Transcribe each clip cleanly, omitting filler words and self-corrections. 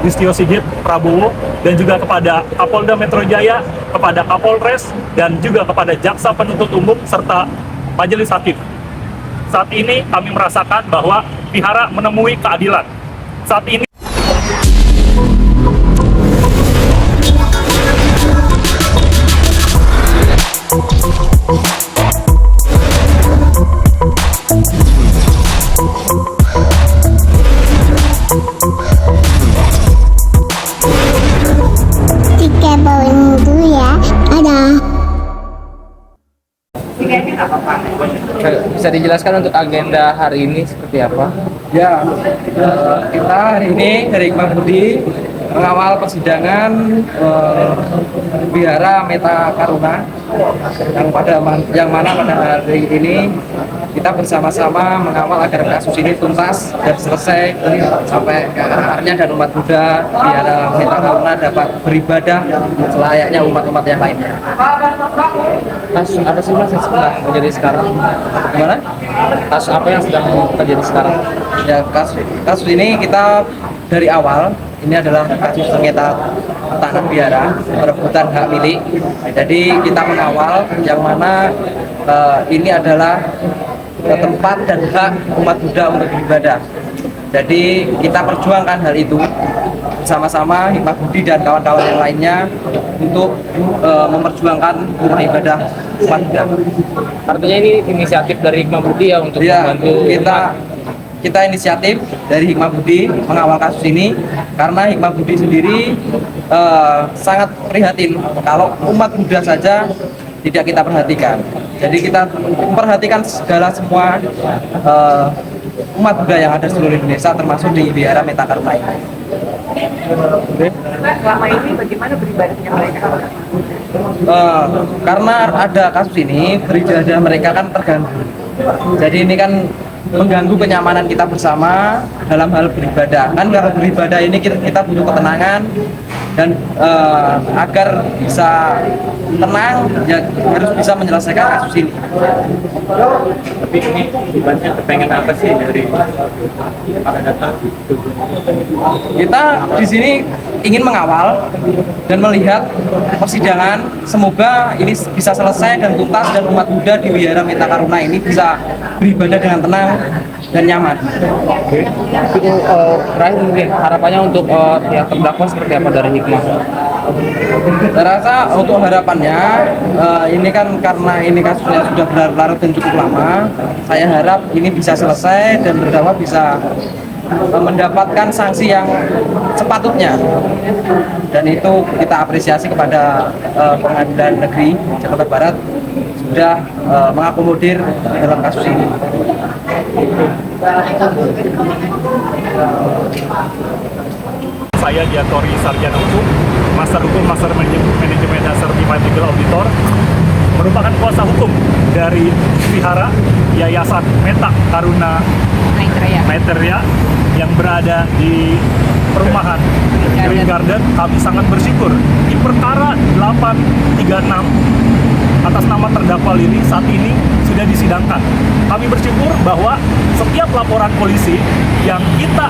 Listio Sigit Prabowo, dan juga kepada Kapolda Metro Jaya, kepada Kapolres, dan juga kepada Jaksa Penuntut Umum serta Majelis Hakim. Saat ini kami merasakan bahwa Vihara menemui keadilan. Saat ini Bisa dijelaskan untuk agenda hari ini seperti apa? Ya, kita hari ini dari Hikmah Budi mengawal persidangan Vihara Meta Karuna yang mana pada hari ini kita bersama-sama mengawal agar kasus ini tuntas dan selesai sampai ke akhirnya, dan umat Buddha Vihara Meta Karuna dapat beribadah selayaknya umat-umat yang lainnya. Kasus apa sih Mas yang sedang terjadi sekarang? Gimana? Kasus apa yang sedang terjadi sekarang? Ya, kasus ini kita dari awal ini adalah kasus sengketa tanah Vihara, perebutan hak milik. Jadi kita mengawal yang mana ini adalah tempat dan hak umat Buddha untuk beribadah. Jadi kita perjuangkan hal itu bersama-sama Hikmah Budi dan kawan-kawan yang lainnya untuk memperjuangkan ibadah umat Buddha. Artinya ini inisiatif dari Hikmah Budi ya untuk membantu kita inisiatif dari Hikmah Budi mengawal kasus ini karena Hikmah Budi sendiri sangat prihatin kalau umat Buddha saja tidak kita perhatikan. Jadi kita memperhatikan semua umat Buddha yang ada di seluruh Indonesia, termasuk di Vihara Meta Karuna ini. Selama ini bagaimana beribadahnya mereka? Karena ada kasus ini, beribadah mereka kan terganggu. Jadi ini kan mengganggu kenyamanan kita bersama dalam hal beribadah. Kan kalau beribadah ini kita butuh ketenangan, dan agar bisa tenang ya harus bisa menyelesaikan kasus ini. tapi ini ibaratnya kepengen apa sih dari para datang? Kita di sini ingin mengawal dan melihat persidangan, semoga ini bisa selesai dan tuntas dan umat Buddha di Vihara Meta Karuna ini bisa beribadah dengan tenang dan nyaman. itu terakhir mungkin harapannya untuk pihak terdakwa seperti apa dari Hikmah? Saya rasa untuk harapannya ini kan karena ini kasusnya sudah berlarut dan cukup lama, saya harap ini bisa selesai dan terdakwa bisa mendapatkan sanksi yang sepatutnya, dan itu kita apresiasi kepada Pengadilan Negeri Jakarta Barat sudah mengakomodir dalam kasus ini. Saya Diatori Sarjana Hukum, Master Hukum, Master Manajemen dan Certified Legal Auditor, merupakan kuasa hukum dari Vihara Yayasan Meta Karuna Maitreya yang berada di perumahan Green Garden. Kami sangat bersyukur di perkara 836 atas nama terdakwa Lili saat ini sudah disidangkan. Kami bersyukur bahwa setiap laporan polisi yang kita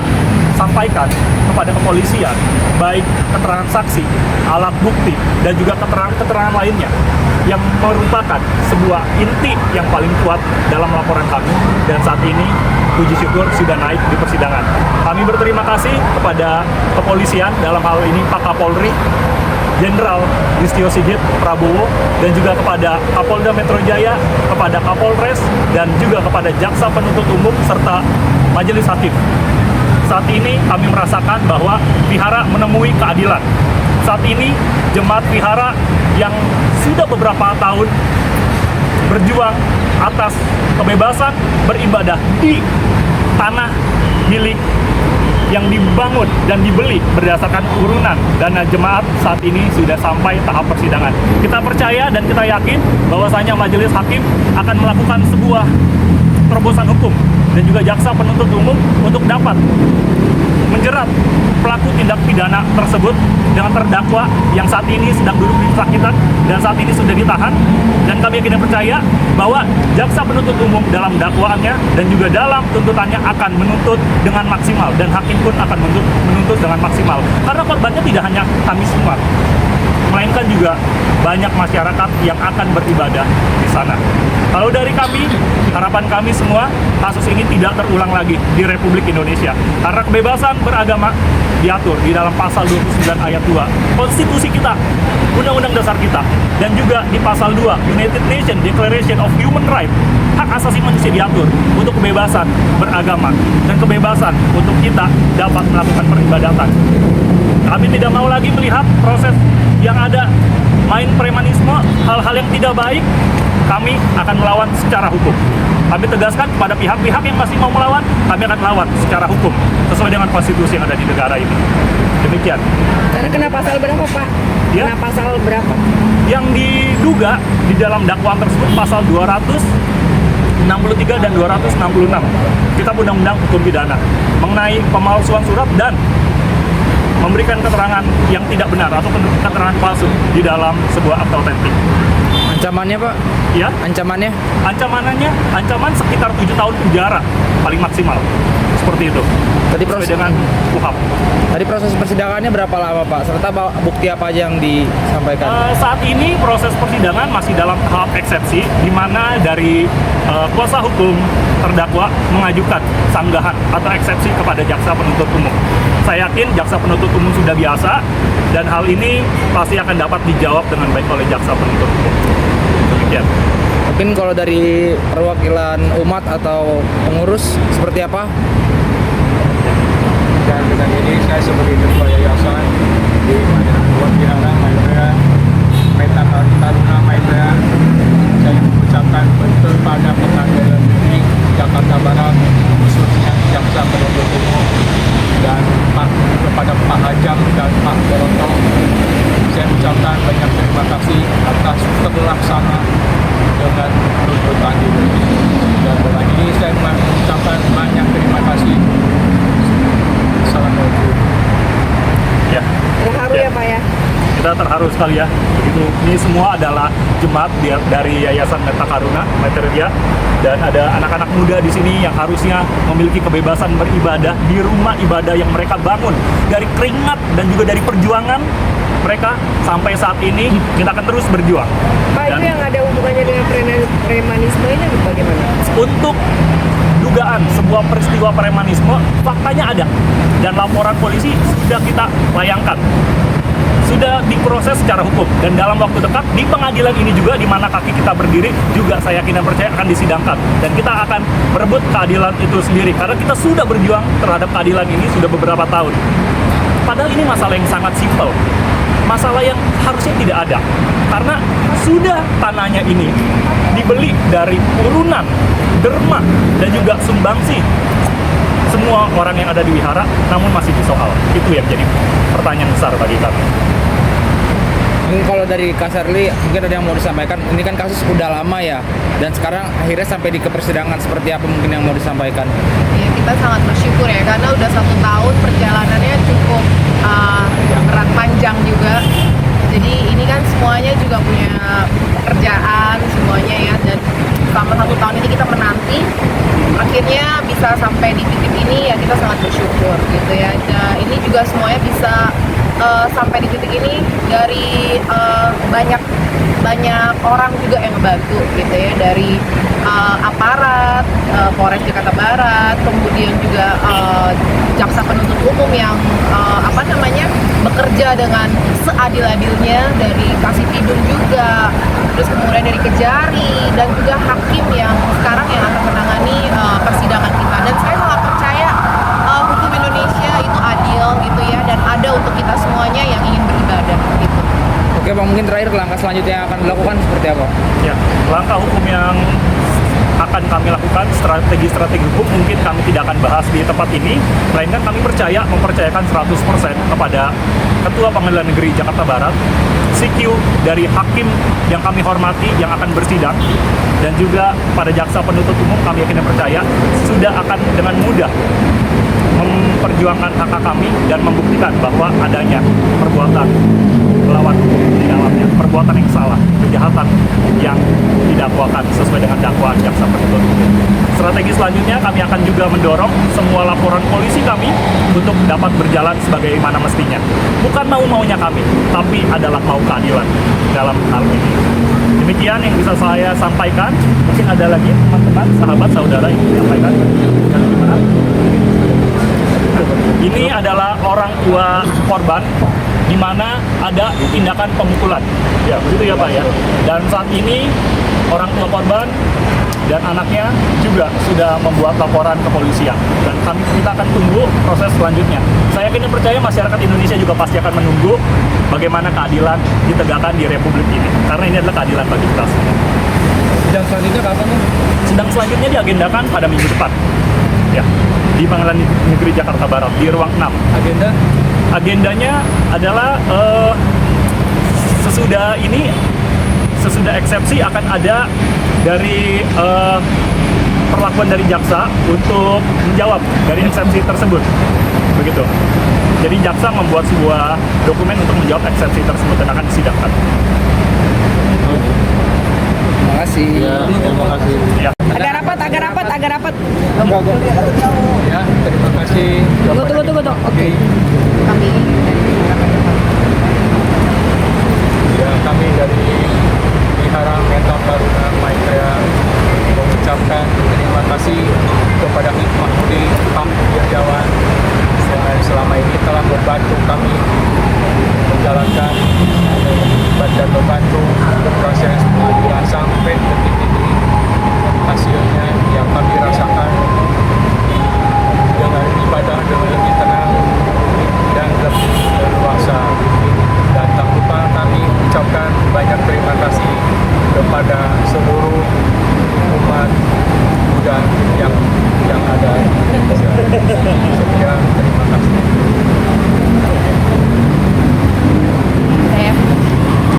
sampaikan kepada kepolisian, baik keterangan saksi, alat bukti, dan juga keterangan-keterangan lainnya yang merupakan sebuah inti yang paling kuat dalam laporan kami, dan saat ini puji syukur sudah naik di persidangan. Kami berterima kasih kepada kepolisian, dalam hal ini Pak Kapolri Jenderal Listio Sigit Prabowo, dan juga kepada Kapolda Metro Jaya, kepada Kapolres, dan juga kepada Jaksa Penuntut Umum serta Majelis Hakim. Saat ini kami merasakan bahwa Vihara menemui keadilan. Saat ini jemaat Vihara yang sudah beberapa tahun berjuang atas kebebasan beribadah di tanah milik yang dibangun dan dibeli berdasarkan urunan dana jemaat saat ini sudah sampai tahap persidangan. Kita percaya dan kita yakin bahwasanya Majelis Hakim akan melakukan sebuah terobosan hukum dan juga jaksa penuntut umum untuk dapat menjerat pelaku tindak pidana tersebut dengan terdakwa yang saat ini sedang duduk di pesakitan dan saat ini sudah ditahan. Dan kami yakin dan percaya bahwa jaksa penuntut umum dalam dakwaannya dan juga dalam tuntutannya akan menuntut dengan maksimal, dan hakim pun akan menuntut dengan maksimal. Karena korbannya tidak hanya kami semua, melainkan juga banyak masyarakat yang akan beribadah di sana. Kalau dari kami, harapan kami semua, kasus ini tidak terulang lagi di Republik Indonesia. Karena kebebasan beragama diatur di dalam pasal 29 ayat 2 konstitusi kita, undang-undang dasar kita, dan juga di pasal 2 United Nations Declaration of Human Rights. Hak asasi manusia diatur untuk kebebasan beragama dan kebebasan untuk kita dapat melakukan peribadatan. Kami tidak mau lagi melihat proses yang ada main premanisme, hal-hal yang tidak baik. Kami akan melawan secara hukum. Kami tegaskan kepada pihak-pihak yang masih mau melawan, kami akan melawan secara hukum sesuai dengan konstitusi yang ada di negara ini. Demikian. Karena kena pasal berapa, Pak? Ya. Kena pasal berapa? Yang diduga di dalam dakwaan tersebut pasal 263 dan 266 Kitab Undang-Undang Hukum Pidana mengenai pemalsuan surat dan memberikan keterangan yang tidak benar atau keterangan palsu di dalam sebuah akta otentik. Ancamannya Pak? Ya, Ancamannya? ancaman sekitar 7 tahun penjara paling maksimal. Seperti itu. Tadi Sesuai proses dengan KUHP. Tadi proses persidangannya berapa lama Pak? Serta bukti apa aja yang disampaikan? Saat ini proses persidangan masih dalam tahap eksepsi, di mana dari kuasa hukum terdakwa mengajukan sanggahan atau eksepsi kepada jaksa penuntut umum. Saya yakin jaksa penuntut umum sudah biasa, dan hal ini pasti akan dapat dijawab dengan baik oleh jaksa penuntut umum. Demikian. Mungkin kalau dari perwakilan umat atau pengurus seperti apa? Dan dengan ini saya sebagai ketua yayasan di Majelis Wihara Maibra Meta Taruna Maibra, saya mengucapkan betul pada Pengadilan Negeri Jakarta Barat, khususnya jaksa penuntut umum dan kepada Pak Hajam dan Pak Boroto, saya ucapkan banyak terima kasih atas terlaksana dengan tuntutan ini. Dan dengan ini saya mengucapkan banyak terima kasih. Assalamualaikum. Ya. Terharu ya, Pak ya? Kita terharu sekali ya. Begitu. Ini semua adalah jemaat dari Yayasan Meta Karuna Materia, dan ada anak-anak muda di sini yang harusnya memiliki kebebasan beribadah di rumah ibadah yang mereka bangun dari keringat dan juga dari perjuangan mereka sampai saat ini. Kita akan terus berjuang. Pak, Dan itu yang ada hubungannya dengan premanisme ini bagaimana? untuk dugaan sebuah peristiwa premanisme, faktanya ada, dan laporan polisi sudah kita layangkan, sudah diproses secara hukum, dan dalam waktu dekat di pengadilan ini juga, di mana kaki kita berdiri, juga saya yakin dan percaya akan disidangkan, dan kita akan merebut keadilan itu sendiri, karena kita sudah berjuang terhadap keadilan ini sudah beberapa tahun. Padahal ini masalah yang sangat simpel, masalah yang harusnya tidak ada, karena sudah tanahnya ini dibeli dari urunan, derma, dan juga sumbangsi semua orang yang ada di wihara, namun masih disoal. Itu yang jadi pertanyaan besar bagi kami. Mungkin kalau dari Kak Sherly, mungkin ada yang mau disampaikan. Ini kan kasus udah lama ya, dan sekarang akhirnya sampai di persidangan, seperti apa mungkin yang mau disampaikan? Ya, kita sangat bersyukur ya, karena udah 1 tahun perjalanannya cukup berat, panjang juga. Jadi ini kan semuanya juga punya pekerjaan semuanya ya, dan selama 1 tahun ini kita menanti, akhirnya bisa sampai di titik ini ya, kita sangat bersyukur gitu ya. Nah, ini juga semuanya bisa sampai di titik ini dari banyak orang juga yang ngebantu gitu ya, dari aparat Polres Jakarta Barat, kemudian juga jaksa penuntut umum yang bekerja dengan seadil-adilnya, dari Kasih Pidum juga, terus kemudian dari Kejari, dan juga hakim yang sekarang yang akan menangani persidangan kita. Dan saya sangat percaya hukum Indonesia itu adil gitu ya, dan ada untuk kita semuanya yang ingin beribadah gitu. Oke Bang, mungkin terakhir langkah selanjutnya yang akan dilakukan seperti apa? Ya, langkah hukum yang akan kami lakukan, strategi-strategi hukum mungkin kami tidak akan bahas di tempat ini, melainkan kami mempercayakan 100% kepada Ketua Pengadilan Negeri Jakarta Barat, CQ dari hakim yang kami hormati yang akan bersidang, dan juga pada jaksa penuntut umum kami yakin dan percaya sudah akan dengan mudah memperjuangkan hak kami dan membuktikan bahwa adanya perbuatan melawan hukum di dalamnya, perbuatan yang salah, kejahatan yang didakwakan sesuai dengan dakwaan jaksa penuntut umum. Strategi selanjutnya kami akan juga mendorong semua laporan polisi kami untuk dapat berjalan sebagaimana mestinya. Bukan mau-maunya kami, tapi adalah mau keadilan dalam hal ini. Demikian yang bisa saya sampaikan. Mungkin ada lagi teman-teman, sahabat, saudara yang menyampaikan. Ini adalah orang tua korban di mana ada tindakan pemukulan. Ya, begitu ya Pak ya. Dan saat ini orang tua korban dan anaknya juga sudah membuat laporan ke kepolisian dan kita akan tunggu proses selanjutnya. Saya yakin dan percaya masyarakat Indonesia juga pasti akan menunggu bagaimana keadilan ditegakkan di Republik ini, karena ini adalah keadilan bagi kita semua. Sidang selanjutnya kapan nih? Sidang selanjutnya diagendakan pada minggu depan, ya, di Pengadilan Negeri Jakarta Barat di ruang 6. Agenda? Agendanya adalah sesudah eksepsi akan ada dari perlakuan dari jaksa untuk menjawab dari eksepsi tersebut, begitu. Jadi jaksa membuat sebuah dokumen untuk menjawab eksepsi tersebut dan akan disidangkan. Terima kasih. Ya, terima kasih. Ya. Agak rapat. Ya, terima kasih. Tunggu. Oke. Kami Ya, kami dari Wihara Metta Karuna Maitreya mengucapkan terima kasih kepada Hikmah Mudi Pak Wirjawan yang selama ini telah membantu